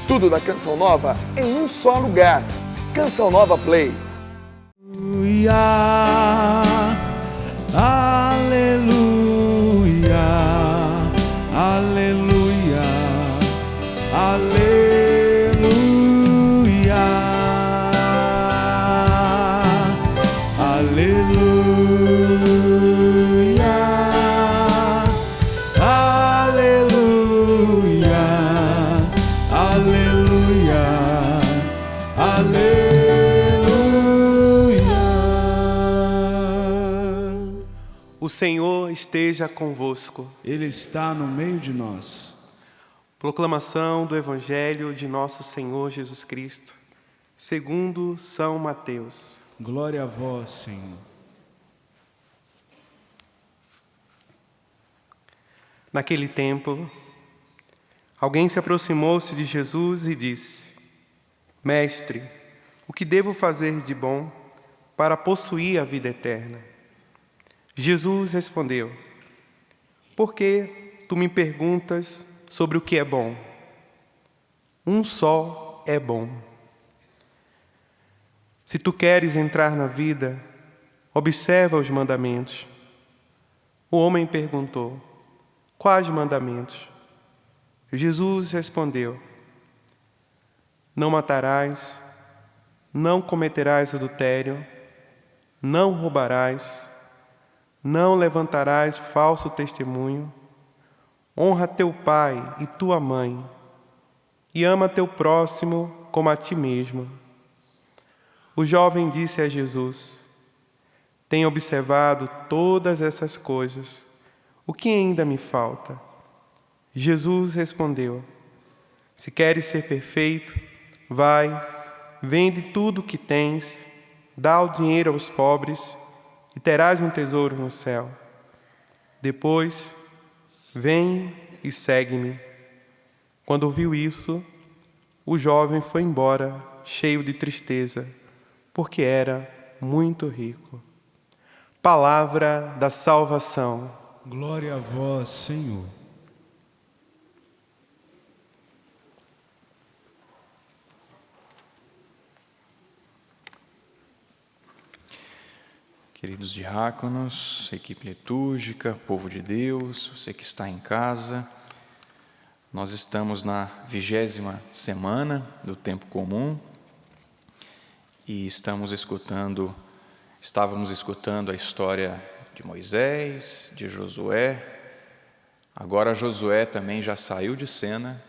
Tudo da Canção Nova em um só lugar. Canção Nova Play. Aleluia, aleluia, aleluia, aleluia, aleluia, aleluia, aleluia. O Senhor esteja convosco. Ele está no meio de nós. Proclamação do Evangelho de nosso Senhor Jesus Cristo, segundo São Mateus. Glória a vós, Senhor. Naquele tempo, alguém se aproximou-se de Jesus e disse: Mestre, o que devo fazer de bom para possuir a vida eterna? Jesus respondeu: Por que tu me perguntas sobre o que é bom? Um só é bom. Se tu queres entrar na vida, observa os mandamentos. O homem perguntou: Quais mandamentos? Jesus respondeu: Não matarás, não cometerás adultério, não roubarás, não levantarás falso testemunho, honra teu pai e tua mãe, e ama teu próximo como a ti mesmo. O jovem disse a Jesus: Tenho observado todas essas coisas. O que ainda me falta? Jesus respondeu: Se queres ser perfeito, vai, vende tudo o que tens, dá o dinheiro aos pobres e terás um tesouro no céu. Depois, vem e segue-me. Quando ouviu isso, o jovem foi embora, cheio de tristeza, porque era muito rico. Palavra da salvação. Glória a vós, Senhor. Queridos diáconos, equipe litúrgica, povo de Deus, você que está em casa, nós estamos na 20ª semana do tempo comum e estávamos escutando a história de Moisés, de Josué. Agora Josué também já saiu de cena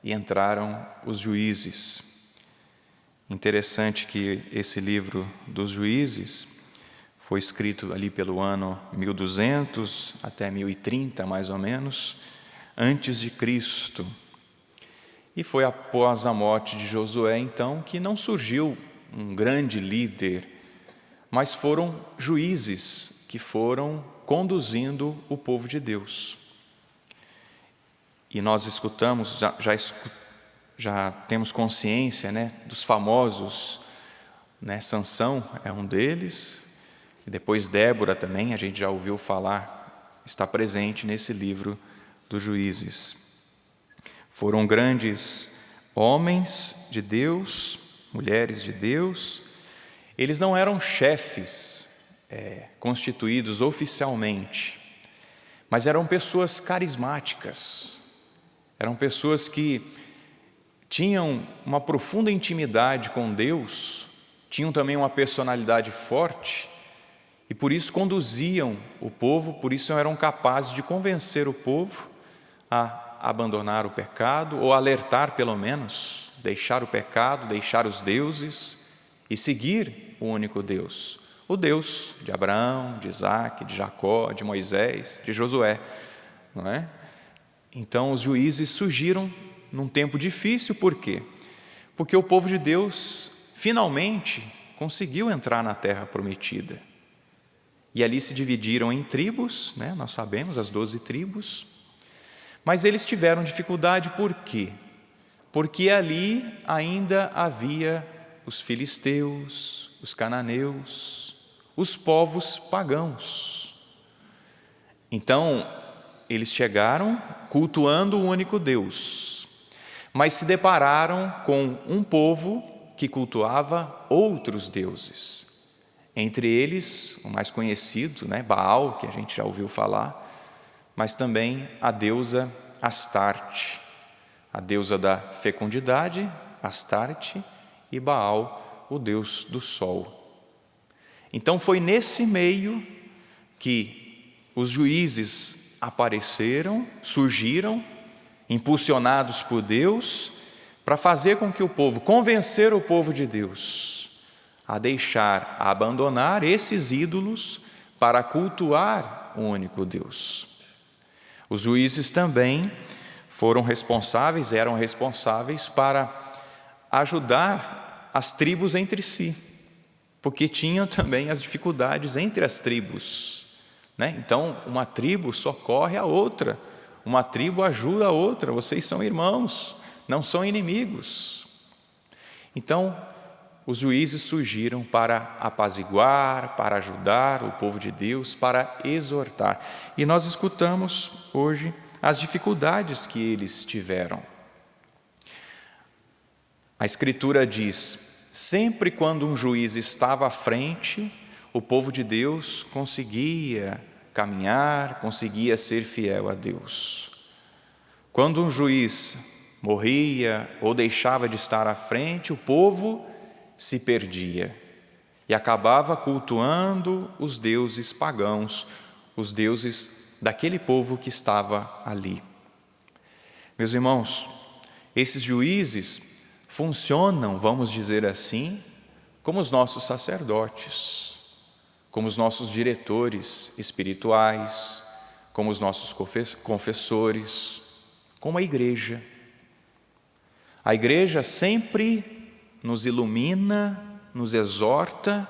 e entraram os juízes. Interessante que esse livro dos juízes foi escrito ali pelo ano 1200 até 1030, mais ou menos, antes de Cristo. E foi após a morte de Josué, então, que não surgiu um grande líder, mas foram juízes que foram conduzindo o povo de Deus. E nós escutamos, já temos consciência, dos famosos, Sansão é um deles, e depois Débora também, a gente já ouviu falar, está presente nesse livro dos juízes. Foram grandes homens de Deus, mulheres de Deus. Eles não eram chefes constituídos oficialmente, mas eram pessoas carismáticas, eram pessoas que tinham uma profunda intimidade com Deus, tinham também uma personalidade forte, e por isso conduziam o povo, por isso eram capazes de convencer o povo a abandonar o pecado, ou alertar pelo menos, deixar o pecado, deixar os deuses e seguir o único Deus, o Deus de Abraão, de Isaac, de Jacó, de Moisés, de Josué, não é? Então os juízes surgiram num tempo difícil, por quê? Porque o povo de Deus finalmente conseguiu entrar na terra prometida. E ali se dividiram em tribos, nós sabemos, as 12 tribos, mas eles tiveram dificuldade, por quê? Porque ali ainda havia os filisteus, os cananeus, os povos pagãos. Então, eles chegaram cultuando o único Deus, mas se depararam com um povo que cultuava outros deuses. Entre eles, o mais conhecido, Baal, que a gente já ouviu falar, mas também a deusa Astarte, a deusa da fecundidade, Astarte, e Baal, o deus do sol. Então foi nesse meio que os juízes apareceram, surgiram, impulsionados por Deus, para fazer com que o povo, convencer o povo de Deus a deixar, a abandonar esses ídolos para cultuar o único Deus. Os juízes também eram responsáveis para ajudar as tribos entre si, porque tinham também as dificuldades entre as tribos, Então, uma tribo socorre a outra, uma tribo ajuda a outra, vocês são irmãos, não são inimigos. Então, os juízes surgiram para apaziguar, para ajudar o povo de Deus, para exortar. E nós escutamos hoje as dificuldades que eles tiveram. A Escritura diz: sempre quando um juiz estava à frente, o povo de Deus conseguia caminhar, conseguia ser fiel a Deus. Quando um juiz morria ou deixava de estar à frente, o povo se perdia e acabava cultuando os deuses pagãos, os deuses daquele povo que estava ali. Meus irmãos, esses juízes funcionam, vamos dizer assim, como os nossos sacerdotes, como os nossos diretores espirituais, como os nossos confessores, como a igreja. A igreja sempre nos ilumina, nos exorta,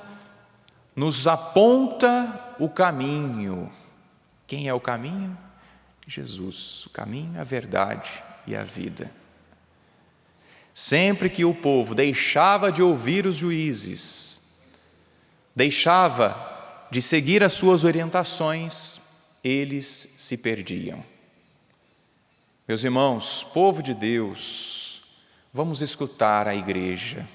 nos aponta o caminho. Quem é o caminho? Jesus, o caminho, a verdade e a vida. Sempre que o povo deixava de ouvir os juízes, deixava de seguir as suas orientações, eles se perdiam. Meus irmãos, povo de Deus, vamos escutar a igreja.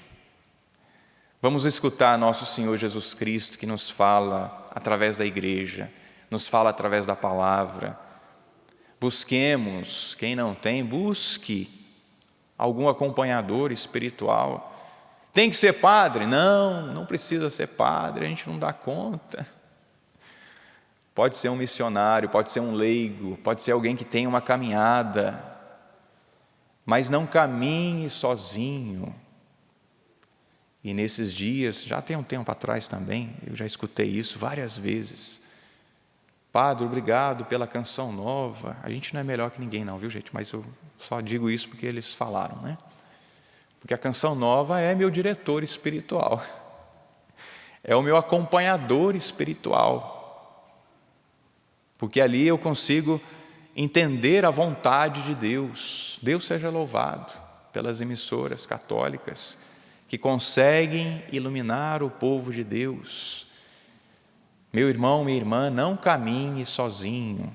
Vamos escutar nosso Senhor Jesus Cristo, que nos fala através da igreja, nos fala através da palavra. Busquemos, quem não tem, busque algum acompanhador espiritual. Tem que ser padre? Não, não precisa ser padre, a gente não dá conta. Pode ser um missionário, pode ser um leigo, pode ser alguém que tem uma caminhada, mas não caminhe sozinho. E nesses dias, já tem um tempo atrás também, eu já escutei isso várias vezes. Padre, obrigado pela canção nova. A gente não é melhor que ninguém não, viu gente? Mas eu só digo isso porque eles falaram, Porque a canção nova é meu diretor espiritual. É o meu acompanhador espiritual. Porque ali eu consigo entender a vontade de Deus. Deus seja louvado pelas emissoras católicas que conseguem iluminar o povo de Deus. Meu irmão, minha irmã, não caminhe sozinho,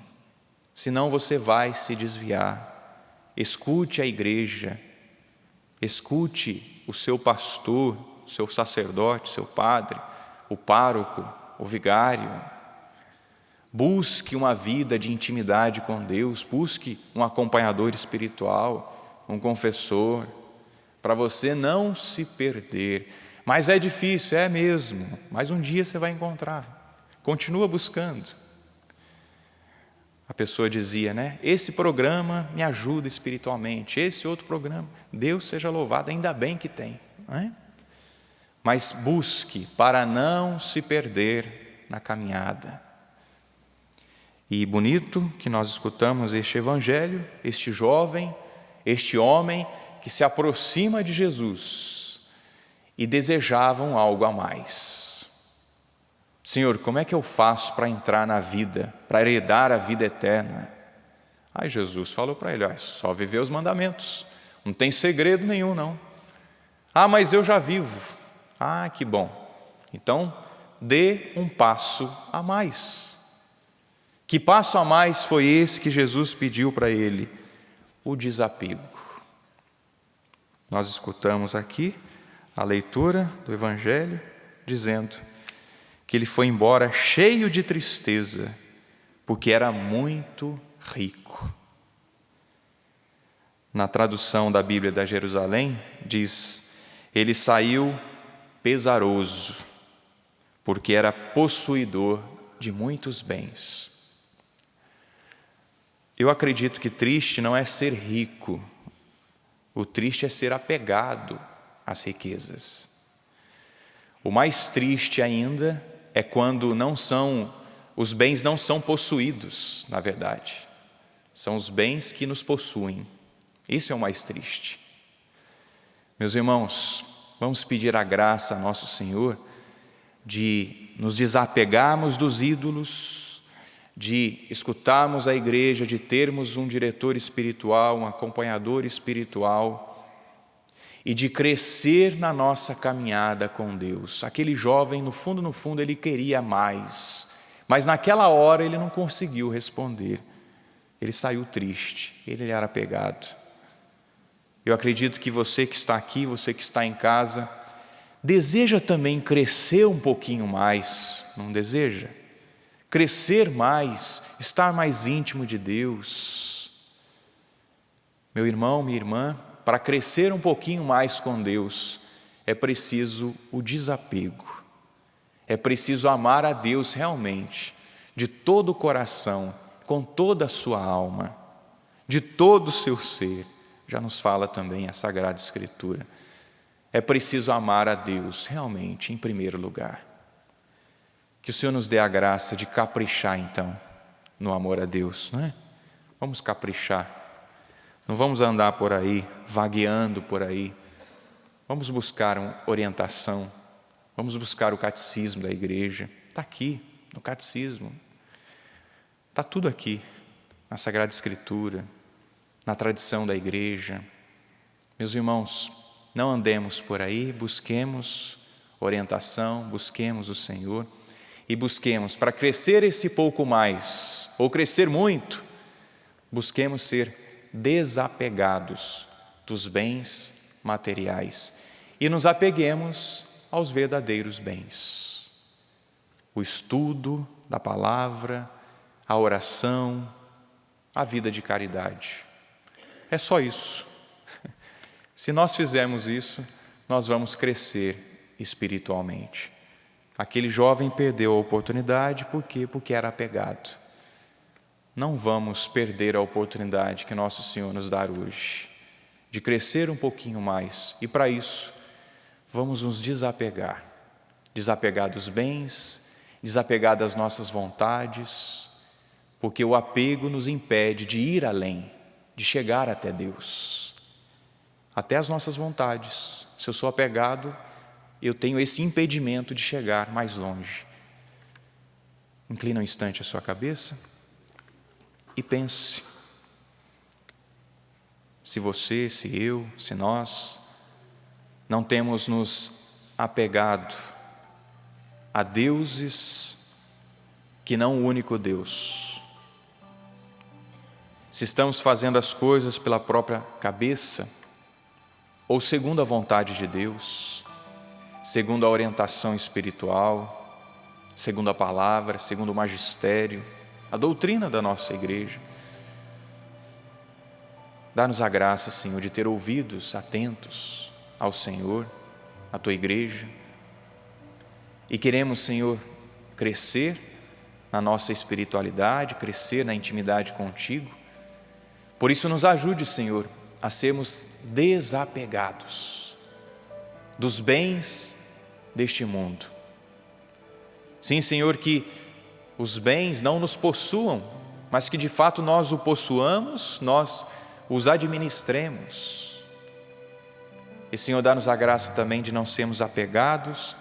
senão você vai se desviar. Escute a igreja, escute o seu pastor, o seu sacerdote, seu padre, o pároco, o vigário. Busque uma vida de intimidade com Deus, busque um acompanhador espiritual, um confessor, para você não se perder. Mas é difícil, é mesmo, mas um dia você vai encontrar. Continua buscando. A pessoa dizia, esse programa me ajuda espiritualmente, esse outro programa, Deus seja louvado, ainda bem que tem. Mas busque para não se perder na caminhada. E bonito que nós escutamos este evangelho, este jovem, este homem que se aproxima de Jesus e desejavam algo a mais. Senhor, como é que eu faço para entrar na vida, para herdar a vida eterna? Aí Jesus falou para ele, só viver os mandamentos, não tem segredo nenhum não. Mas eu já vivo. Que bom. Então, dê um passo a mais. Que passo a mais foi esse que Jesus pediu para ele? O desapego. Nós escutamos aqui a leitura do Evangelho dizendo que ele foi embora cheio de tristeza, porque era muito rico. Na tradução da Bíblia da Jerusalém, diz: ele saiu pesaroso, porque era possuidor de muitos bens. Eu acredito que triste não é ser rico, o triste é ser apegado às riquezas. O mais triste ainda é quando os bens não são possuídos, na verdade. São os bens que nos possuem. Isso é o mais triste. Meus irmãos, vamos pedir a graça a nosso Senhor de nos desapegarmos dos ídolos, de escutarmos a igreja, de termos um diretor espiritual, um acompanhador espiritual e de crescer na nossa caminhada com Deus. Aquele jovem, no fundo, ele queria mais, mas naquela hora ele não conseguiu responder. Ele saiu triste, ele era apegado. Eu acredito que você que está aqui, você que está em casa, deseja também crescer um pouquinho mais, não deseja? Crescer mais, estar mais íntimo de Deus. Meu irmão, minha irmã, para crescer um pouquinho mais com Deus, é preciso o desapego. É preciso amar a Deus realmente, de todo o coração, com toda a sua alma, de todo o seu ser. Já nos fala também a Sagrada Escritura. É preciso amar a Deus realmente, em primeiro lugar. Que o Senhor nos dê a graça de caprichar, então, no amor a Deus, não é? Vamos caprichar. Não vamos andar por aí, vagueando por aí. Vamos buscar uma orientação. Vamos buscar o catecismo da igreja. Está aqui, no catecismo. Está tudo aqui, na Sagrada Escritura, na tradição da igreja. Meus irmãos, não andemos por aí, busquemos orientação, busquemos o Senhor e busquemos, para crescer esse pouco mais, ou crescer muito, busquemos ser desapegados dos bens materiais e nos apeguemos aos verdadeiros bens. O estudo da palavra, a oração, a vida de caridade. É só isso. Se nós fizermos isso, nós vamos crescer espiritualmente. Aquele jovem perdeu a oportunidade, por quê? Porque era apegado. Não vamos perder a oportunidade que nosso Senhor nos dá hoje, de crescer um pouquinho mais. E para isso, vamos nos desapegar. Desapegar dos bens, desapegar das nossas vontades, porque o apego nos impede de ir além, de chegar até Deus. Até as nossas vontades. Se eu sou apegado, eu tenho esse impedimento de chegar mais longe. Inclina um instante a sua cabeça e pense. Se você, se eu, se nós não temos nos apegado a deuses que não o único Deus. Se estamos fazendo as coisas pela própria cabeça, ou segundo a vontade de Deus, segundo a orientação espiritual, segundo a palavra, segundo o magistério, a doutrina da nossa igreja. Dá-nos a graça, Senhor, de ter ouvidos atentos ao Senhor, à Tua igreja. E queremos, Senhor, crescer na nossa espiritualidade, crescer na intimidade contigo. Por isso nos ajude, Senhor, a sermos desapegados dos bens deste mundo. Sim, Senhor, que os bens não nos possuam, mas que de fato nós o possuamos, nós os administremos. E, Senhor, dá-nos a graça também de não sermos apegados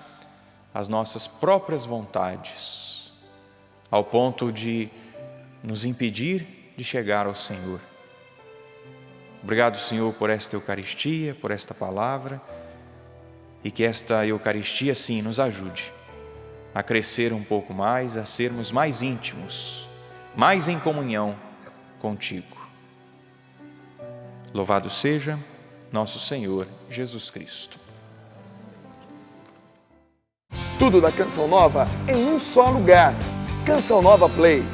às nossas próprias vontades, ao ponto de nos impedir de chegar ao Senhor. Obrigado, Senhor, por esta Eucaristia, por esta palavra, e que esta Eucaristia, sim, nos ajude a crescer um pouco mais, a sermos mais íntimos, mais em comunhão contigo. Louvado seja nosso Senhor Jesus Cristo. Tudo da Canção Nova em um só lugar. Canção Nova Play.